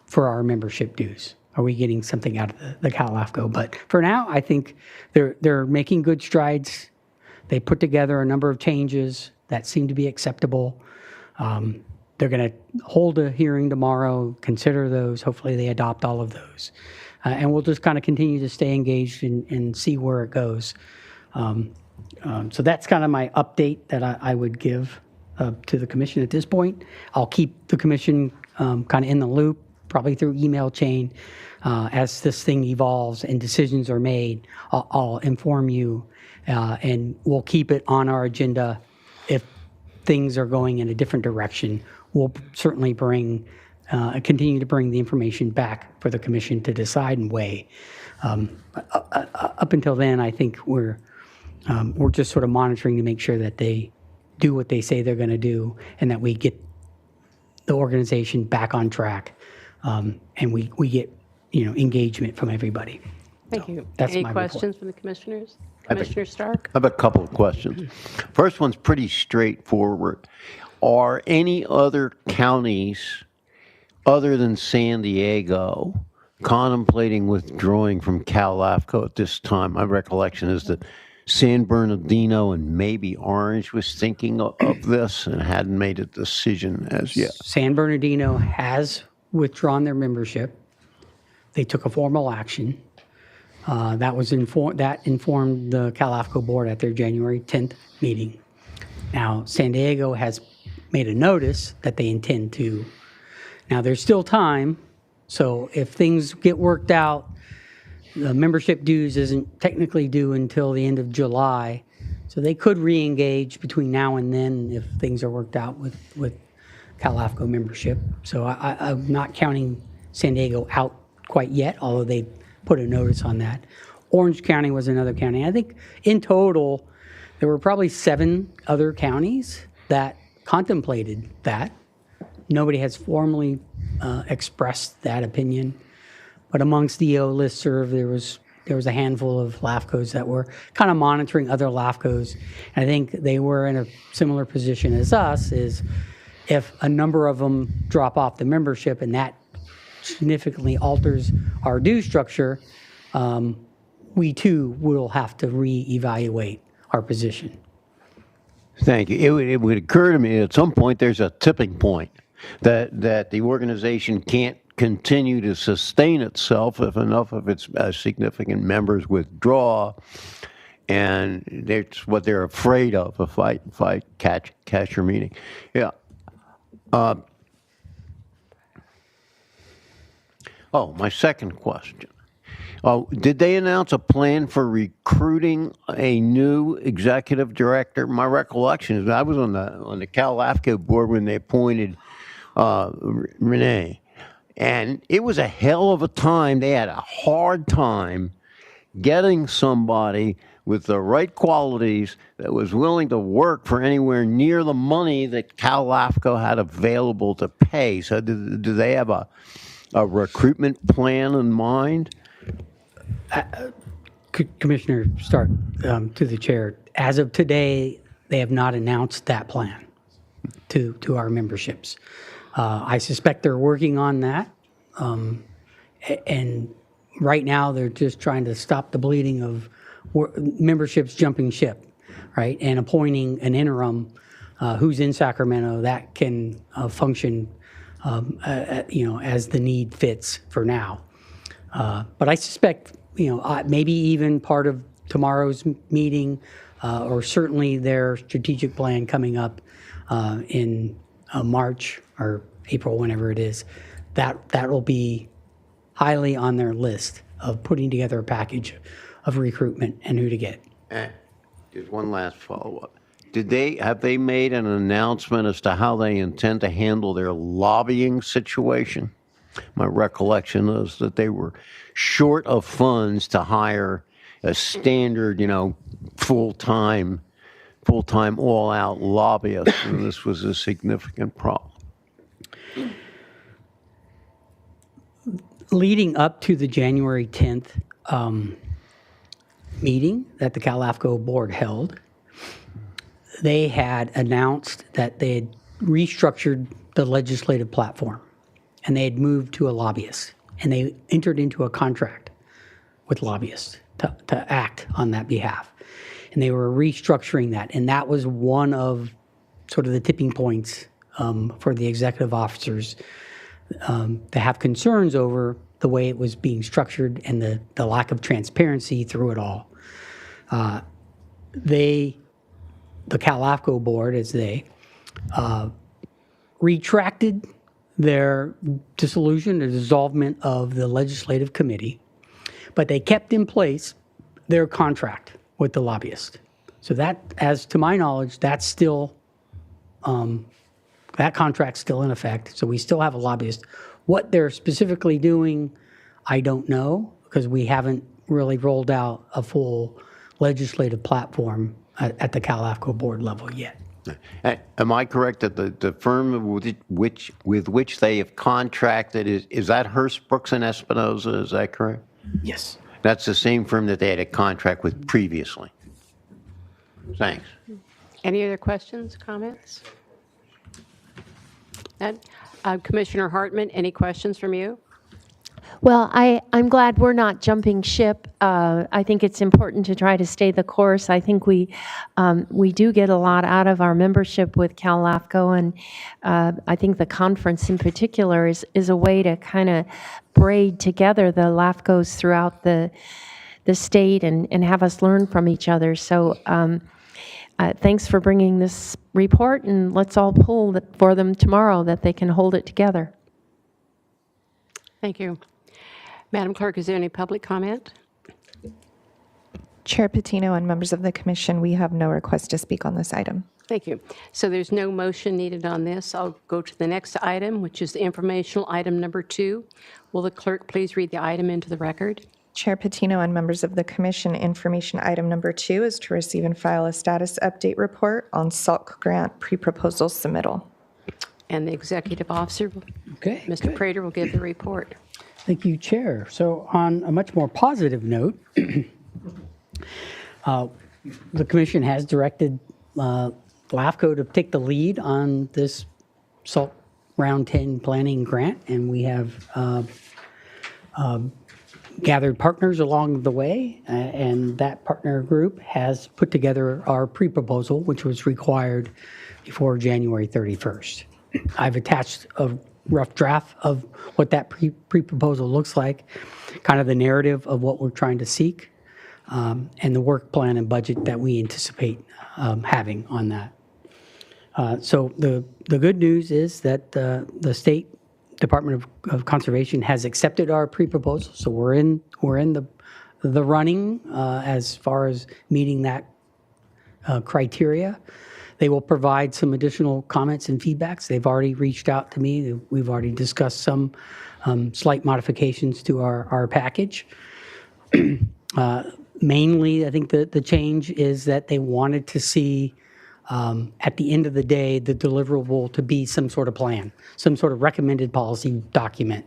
[SPEAKER 1] for our membership dues? Are we getting something out of the LAFCO? But for now, I think they're making good strides. They put together a number of changes that seem to be acceptable. They're going to hold a hearing tomorrow, consider those. Hopefully they adopt all of those. And we'll just kind of continue to stay engaged and see where it goes. So that's kind of my update that I would give to the commission at this point. I'll keep the commission kind of in the loop, probably through email chain. As this thing evolves and decisions are made, I'll inform you, and we'll keep it on our agenda. If things are going in a different direction, we'll certainly continue to bring the information back for the commission to decide and weigh. Up until then, I think we're just sort of monitoring to make sure that they do what they say they're going to do, and that we get the organization back on track, and we get engagement from everybody.
[SPEAKER 3] Thank you.
[SPEAKER 1] That's
[SPEAKER 3] Any
[SPEAKER 1] my
[SPEAKER 3] questions from the commissioners? Commissioner Stark?
[SPEAKER 5] I have a couple of questions. First one's pretty straightforward. Are any other counties other than San Diego contemplating withdrawing from LAFCO at this time? My recollection is that San Bernardino and maybe Orange was thinking of this and hadn't made a decision as yet.
[SPEAKER 1] San Bernardino has withdrawn their membership. They took a formal action. That informed the LAFCO board at their January 10th meeting. Now, San Diego has made a notice that they intend to. Now, there's still time, so if things get worked out, the membership dues isn't technically due until the end of July, so they could re-engage between now and then if things are worked out with LAFCO membership. So I'm not counting San Diego out quite yet, although they put a notice on that. Orange County was another county. I think in total, there were probably 7 other counties that contemplated that. Nobody has formally expressed that opinion. But amongst the EO listserv, there was a handful of LAFCOs that were kind of monitoring other LAFCOs. And I think they were in a similar position as us, is if a number of them drop off the membership and that significantly alters our due structure, we too will have to reevaluate our position.
[SPEAKER 5] Thank you. It would occur to me at some point there's a tipping point that the organization can't continue to sustain itself if enough of its significant members withdraw, and that's what they're afraid of if I catch your meaning. Yeah. Oh, my second question. Did they announce a plan for recruiting a new executive director? My recollection is I was on the Cal LAFCO board when they appointed Renee, and it was a hell of a time. They had a hard time getting somebody with the right qualities that was willing to work for anywhere near the money that Cal LAFCO had available to pay. So do they have a recruitment plan in mind?
[SPEAKER 1] Commissioner Stark, to the chair, as of today, they have not announced that plan to our memberships. I suspect they're working on that. And right now, they're just trying to stop the bleeding of memberships jumping ship, right? And appointing an interim who's in Sacramento that can function, as the need fits for now. But I suspect, maybe even part of tomorrow's meeting, or certainly their strategic plan coming up in March or April, whenever it is, that will be highly on their list of putting together a package of recruitment and who to get.
[SPEAKER 5] Just one last follow-up. Have they made an announcement as to how they intend to handle their lobbying situation? My recollection is that they were short of funds to hire a standard, full-time, all-out lobbyist, and this was a significant problem.
[SPEAKER 1] Leading up to the January 10th meeting that the Cal LAFCO board held, they had announced that they had restructured the legislative platform and they had moved to a lobbyist, and they entered into a contract with lobbyists to act on that behalf. And they were restructuring that, and that was one of sort of the tipping points for the executive officers to have concerns over the way it was being structured and the lack of transparency through it all. The Cal LAFCO board, retracted their dissolution or dissolvement of the legislative committee, but they kept in place their contract with the lobbyist. So that, as to my knowledge, that's still, that contract's still in effect. So we still have a lobbyist. What they're specifically doing, I don't know, because we haven't really rolled out a full legislative platform at the Cal LAFCO board level yet.
[SPEAKER 5] Am I correct that the firm with which they have contracted is that Hearst Brooks and Espinosa? Is that correct?
[SPEAKER 1] Yes.
[SPEAKER 5] That's the same firm that they had a contract with previously. Thanks.
[SPEAKER 3] Any other questions, comments? Commissioner Hartman, any questions from you?
[SPEAKER 9] Well, I'm glad we're not jumping ship. I think it's important to try to stay the course. I think we do get a lot out of our membership with Cal LAFCO, and I think the conference in particular is a way to kind of braid together the LAFCOs throughout the state and have us learn from each other. So thanks for bringing this report, and let's all pull for them tomorrow that they can hold it together.
[SPEAKER 3] Thank you. Madam Clerk, is there any public comment?
[SPEAKER 4] Chair Patino and members of the commission, we have no request to speak on this item.
[SPEAKER 3] Thank you. So there's no motion needed on this. I'll go to the next item, which is the informational item number 2. Will the clerk please read the item into the record?
[SPEAKER 4] Chair Patino and members of the commission, information item number 2 is to receive and file a status update report on SALC grant pre-proposal submittal.
[SPEAKER 3] And the executive officer,
[SPEAKER 1] Okay.
[SPEAKER 3] Mr.
[SPEAKER 1] good.
[SPEAKER 3] Prater, will give the report.
[SPEAKER 1] Thank you, Chair. So on a much more positive note, the commission has directed LAFCO to take the lead on this SALT Round 10 planning grant, and we have gathered partners along the way, and that partner group has put together our pre-proposal, which was required before January 31st. I've attached a rough draft of what that pre-proposal looks like, kind of the narrative of what we're trying to seek, and the work plan and budget that we anticipate having on that. So the good news is that the state Department of Conservation has accepted our pre-proposal, so we're in the running as far as meeting that criteria. They will provide some additional comments and feedbacks. They've already reached out to me. We've already discussed some slight modifications to our package. Mainly, I think the change is that they wanted to see, at the end of the day, the deliverable to be some sort of plan, some sort of recommended policy document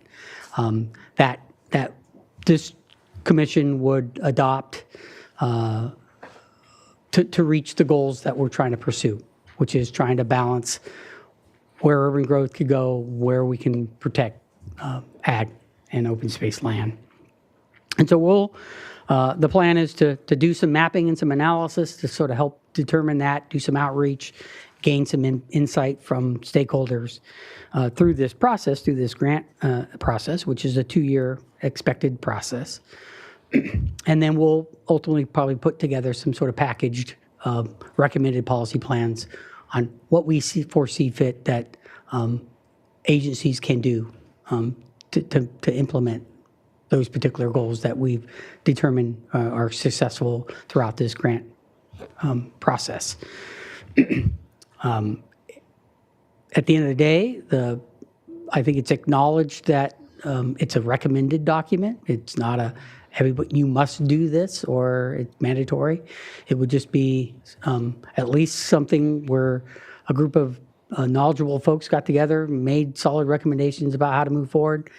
[SPEAKER 1] that this commission would adopt to reach the goals that we're trying to pursue, which is trying to balance where urban growth could go, where we can protect ag and open space land. And so the plan is to do some mapping and some analysis to sort of help determine that, do some outreach, gain some insight from stakeholders through this process, through this grant process, which is a 2-year expected process. And then we'll ultimately probably put together some sort of packaged recommended policy plans on what we foresee fit that agencies can do to implement those particular goals that we've determined are successful throughout this grant process. At the end of the day, I think it's acknowledged that it's a recommended document. It's not a everybody, you must do this or it's mandatory. It would just be at least something where a group of knowledgeable folks got together, made solid recommendations about how to move forward.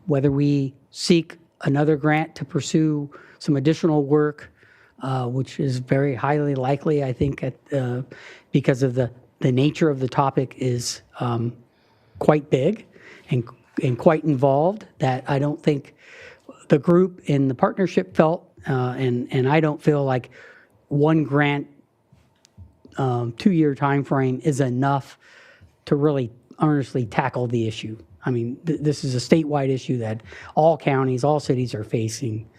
[SPEAKER 1] Whether we seek another grant to pursue some additional work, which is very highly likely, I think, because of the nature of the topic is quite big and quite involved, that I don't think the group in the partnership felt, and I don't feel like one grant 2-year time frame is enough to really earnestly tackle the issue. I mean, this is a statewide issue that all counties, all cities are facing.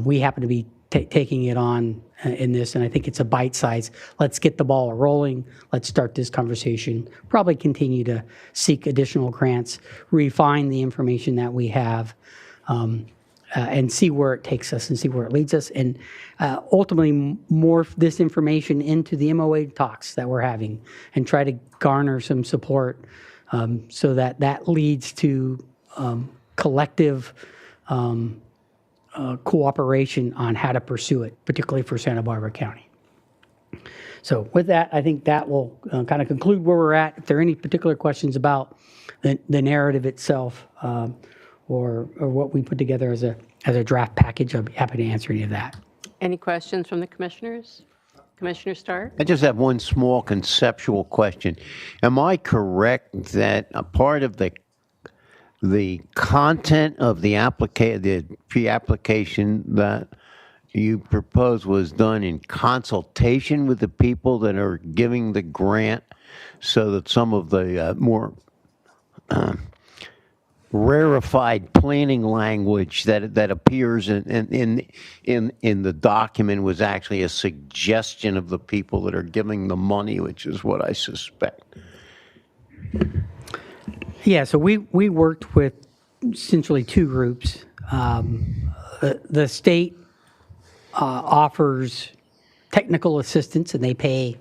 [SPEAKER 1] We happen to be taking it on in this, and I think it's a bite size. Let's get the ball rolling. Let's start this conversation. Probably continue to seek additional grants, refine the information that we have, and see where it takes us and see where it leads us, and ultimately morph this information into the MOA talks that we're having and try to garner some support so that leads to collective cooperation on how to pursue it, particularly for Santa Barbara County. So with that, I think that will kind of conclude where we're at. If there are any particular questions about the narrative itself or what we put together as a draft package, I'll be happy to answer any of that.
[SPEAKER 3] Any questions from the commissioners? Commissioner Starr?
[SPEAKER 5] I just have one small conceptual question. Am I correct that a part of the content of the pre-application that you propose was done in consultation with the people that are giving the grant, so that some of the more rarefied planning language that appears in the document was actually a suggestion of the people that are giving the money, which is what I suspect?
[SPEAKER 1] Yeah, so we worked with essentially two groups. The state offers technical assistance, and they pay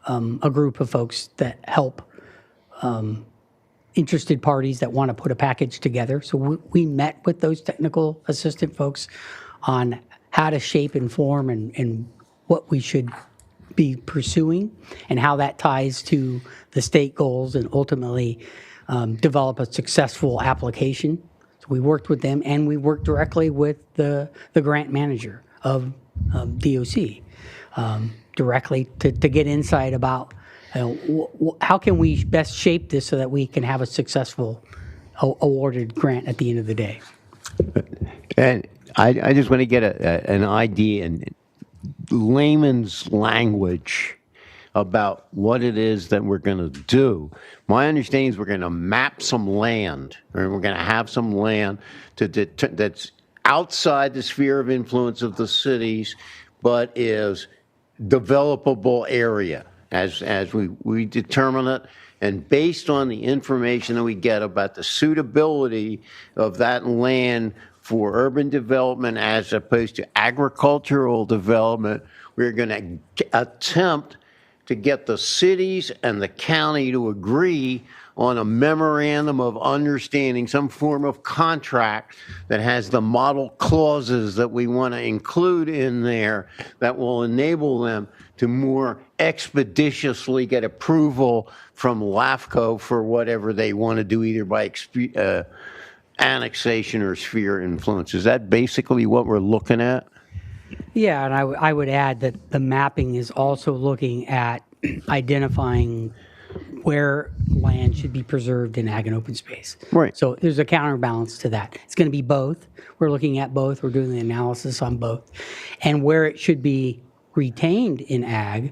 [SPEAKER 1] a group of folks that help interested parties that want to put a package together. So we met with those technical assistant folks on how to shape and form and what we should be pursuing and how that ties to the state goals and ultimately develop a successful application. So we worked with them, and we worked directly with the grant manager of DOC directly to get insight about how can we best shape this so that we can have a successful awarded grant at the end of the day.
[SPEAKER 5] And I just want to get an idea in layman's language about what it is that we're going to do. My understanding is we're going to map some land, or we're going to have some land that's outside the sphere of influence of the cities, but is developable area as we determine it, And based on the information that we get about the suitability of that land for urban development as opposed to agricultural development, we're going to attempt to get the cities and the county to agree on a memorandum of understanding, some form of contract that has the model clauses that we want to include in there that will enable them to more expeditiously get approval from LAFCO for whatever they want to do, either by annexation or sphere influence. Is that basically what we're looking at?
[SPEAKER 1] Yeah, and I would add that the mapping is also looking at identifying where land should be preserved in ag and open space.
[SPEAKER 5] Right.
[SPEAKER 1] So there's a counterbalance to that. It's going to be both. We're looking at both. We're doing the analysis on both. And where it should be retained in ag,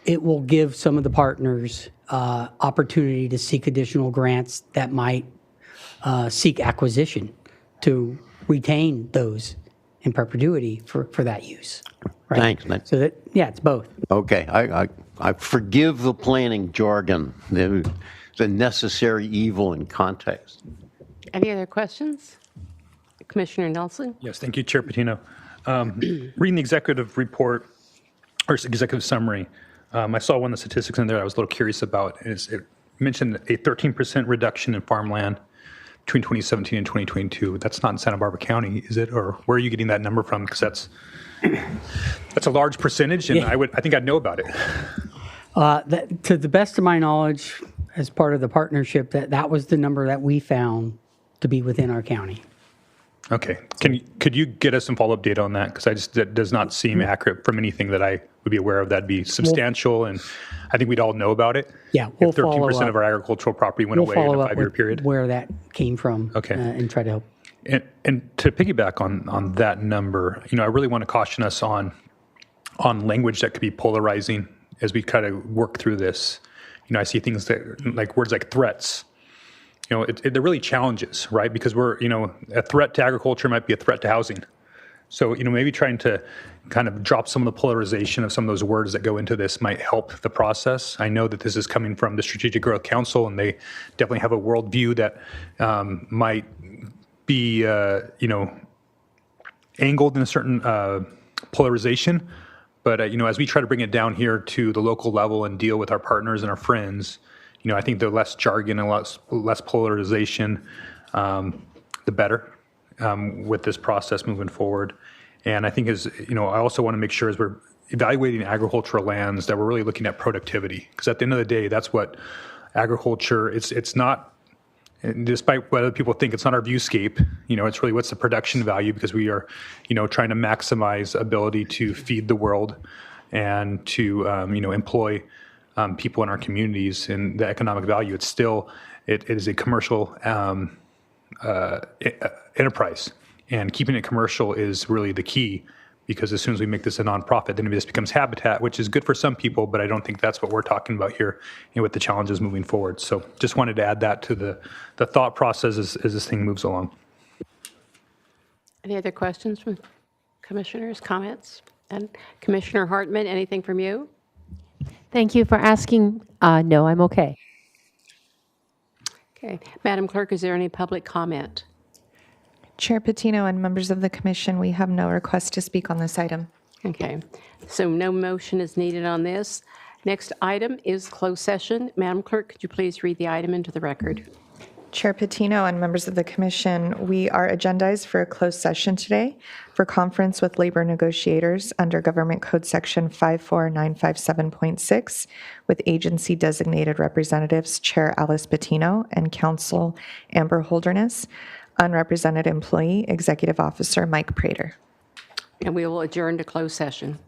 [SPEAKER 1] it will give some of the partners opportunity to seek additional grants that might seek acquisition to retain those in perpetuity for that use. Right?
[SPEAKER 5] Thanks, man.
[SPEAKER 1] So that, yeah, it's both.
[SPEAKER 5] Okay, I forgive the planning jargon. It's a necessary evil in context.
[SPEAKER 3] Any other questions? Commissioner Nelson?
[SPEAKER 8] Yes, thank you, Chair Patino. Reading the executive report, or executive summary, I saw one of the statistics in there I was a little curious about. It mentioned a 13% reduction in farmland between 2017 and 2022. That's not in Santa Barbara County, is it? Or where are you getting that number from? Because that's a large percentage, and
[SPEAKER 1] Yeah.
[SPEAKER 8] I think I'd know about it.
[SPEAKER 1] To the best of my knowledge, as part of the partnership, that was the number that we found to be within our county.
[SPEAKER 8] Okay. Could you get us some follow-up data on that? Because that does not seem accurate from anything that I would be aware of. That'd be substantial, and I think we'd all know about it.
[SPEAKER 1] Yeah, we'll
[SPEAKER 8] if 13%
[SPEAKER 1] follow
[SPEAKER 8] of our agricultural property went
[SPEAKER 1] We'll
[SPEAKER 8] away in
[SPEAKER 1] follow
[SPEAKER 8] a
[SPEAKER 1] up
[SPEAKER 8] 5-year
[SPEAKER 1] with
[SPEAKER 8] period.
[SPEAKER 1] where that came from.
[SPEAKER 8] Okay.
[SPEAKER 1] And try to help.
[SPEAKER 8] And to piggyback on that number, I really want to caution us on language that could be polarizing as we kind of work through this. I see things that like words like threats. They're really challenges, right? Because a threat to agriculture might be a threat to housing. So, maybe trying to kind of drop some of the polarization of some of those words that go into this might help the process. I know that this is coming from the Strategic Growth Council, and they definitely have a worldview that might be, angled in a certain polarization. But, as we try to bring it down here to the local level and deal with our partners and our friends, I think the less jargon and less polarization, the better with this process moving forward. And I think I also want to make sure as we're evaluating agricultural lands that we're really looking at productivity. Because at the end of the day, that's what agriculture, it's not, despite what other people think, it's not our viewscape. It's really what's the production value, because we are, trying to maximize ability to feed the world and to, employ people in our communities, and the economic value. It's still, it is a commercial enterprise, and keeping it commercial is really the key, because as soon as we make this a nonprofit, then it just becomes habitat, which is good for some people, but I don't think that's what we're talking about here and with the challenges moving forward. So just wanted to add that to the thought process as this thing moves along.
[SPEAKER 3] Any other questions from commissioners, comments? And Commissioner Hartman, anything from you?
[SPEAKER 9] Thank you for asking. No, I'm okay.
[SPEAKER 3] Okay. Madam Clerk, is there any public comment?
[SPEAKER 4] Chair Patino and members of the commission, we have no request to speak on this item.
[SPEAKER 3] Okay. So no motion is needed on this. Next item is closed session. Madam Clerk, could you please read the item into the record?
[SPEAKER 4] Chair Patino and members of the commission, we are agendized for a closed session today for conference with labor negotiators under Government Code Section 54957.6 with agency designated representatives Chair Alice Patino and Counsel Amber Holderness, unrepresented employee Executive Officer Mike Prater.
[SPEAKER 3] And we will adjourn to closed session.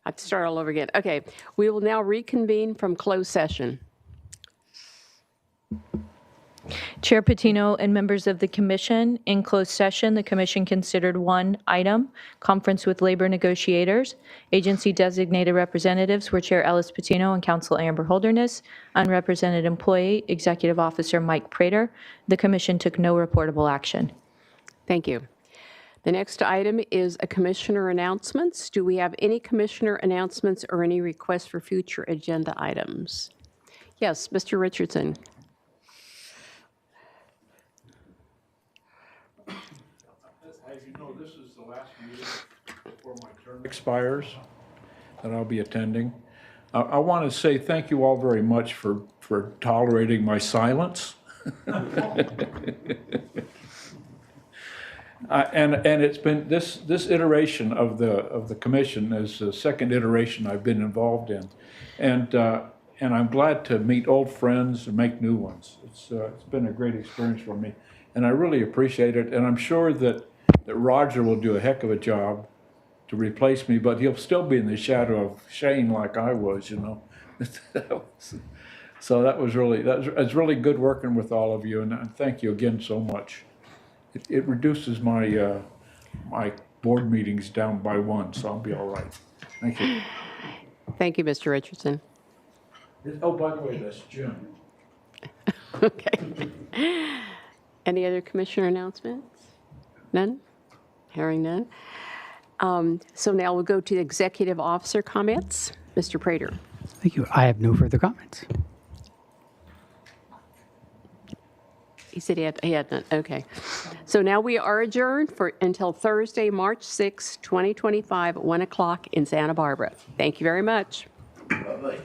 [SPEAKER 3] I have to start all over again. Okay, we will now reconvene from closed session.
[SPEAKER 2] Chair Patino and members of the commission, in closed session, the commission considered one item, conference with labor negotiators. Agency designated representatives were Chair Ellis Patino and Council Amber Holderness. Unrepresented employee, Executive Officer Mike Prater. The commission took no reportable action.
[SPEAKER 3] Thank you. The next item is a commissioner announcements. Do we have any commissioner announcements or any requests for future agenda items? Yes, Mr. Richardson.
[SPEAKER 6] As you know, this is the last meeting before my term expires that I'll be attending. I want to say thank you all very much for tolerating my silence. And it's been this iteration of the commission is the second iteration I've been involved in, and I'm glad to meet old friends and make new ones. It's been a great experience for me, and I really appreciate it. And I'm sure that Roger will do a heck of a job to replace me, but he'll still be in the shadow of Shane like I was, you know. So it's really good working with all of you, and thank you again so much. It reduces my my board meetings down by one, so I'll be all right. Thank you.
[SPEAKER 3] Thank you, Mr. Richardson.
[SPEAKER 6] Oh, by the way, that's Jim.
[SPEAKER 3] Okay. Any other commissioner announcements? None? Hearing none. So now we'll go to the executive officer comments. Mr. Prater.
[SPEAKER 1] Thank you. I have no further comments.
[SPEAKER 3] He said he had none. Okay. So now we are adjourned until Thursday, March 6, 2025, at 1 o'clock in Santa Barbara. Thank you very much.
[SPEAKER 5] Bye-bye.